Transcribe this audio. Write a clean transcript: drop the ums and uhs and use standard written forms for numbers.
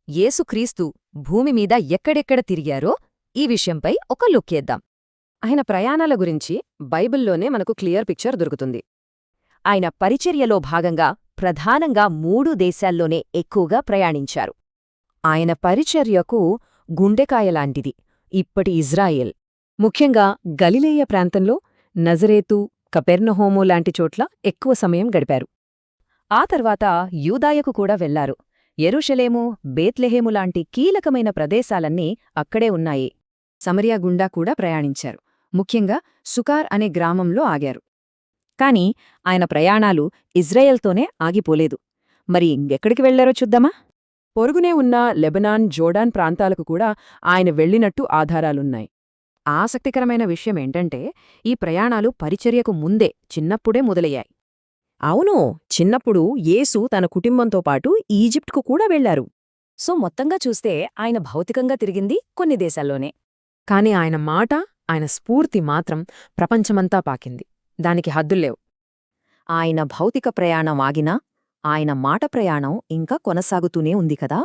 యేసుక్రీస్తు భూమిమీద ఎక్కడెక్కడ తిరిగారో ఈ విషయంపై ఒక లుక్కేద్దాం. ఆయన ప్రయాణాల గురించి బైబిల్లోనే మనకు క్లియర్ పిక్చర్ దొరుకుతుంది. ఆయన పరిచర్యలో భాగంగా ప్రధానంగా 3 దేశాల్లోనే ఎక్కువగా ప్రయాణించారు. ఆయన పరిచర్యకు గుండెకాయలాంటిది ఇప్పటి ఇజ్రాయెల్, ముఖ్యంగా గలిలేయ ప్రాంతంలో నజరేతు, కపెర్నహోము లాంటి చోట్ల ఎక్కువ సమయం గడిపారు. ఆ తర్వాత యూదాయకు కూడా వెళ్లారు. యెరూషలేము, బేత్లెహేము లాంటి కీలకమైన ప్రదేశాలన్నీ అక్కడే ఉన్నాయి. సమరియా గుండా కూడా ప్రయాణించారు. ముఖ్యంగా సుకార్ అనే గ్రామంలో ఆగారు. కాని ఆయన ప్రయాణాలు ఇజ్రాయెల్తోనే ఆగిపోలేదు. మరి ఇంకెక్కడికి వెళ్లారో చూద్దామా? పొరుగునే ఉన్న లెబనాన్, జోర్డాన్ ప్రాంతాలకు కూడా ఆయన వెళ్లినట్టు ఆధారాలున్నాయి. ఆసక్తికరమైన విషయమేంటంటే ఈ ప్రయాణాలు పరిచర్యకు ముందే, చిన్నప్పుడే మొదలయ్యాయి. అవును, చిన్నప్పుడు యేసు తన కుటుంబంతో పాటు ఈజిప్ట్కు కూడా వెళ్లారు. సో మొత్తంగా చూస్తే ఆయన భౌతికంగా తిరిగింది కొన్ని దేశాల్లోనే. కాని ఆయన మాట, ఆయన స్ఫూర్తి మాత్రం ప్రపంచమంతా పాకింది. దానికి హద్దుల్లేవు. ఆయన భౌతిక ప్రయాణం ఆగినా ఆయన మాట ప్రయాణం ఇంకా కొనసాగుతూనే ఉంది కదా.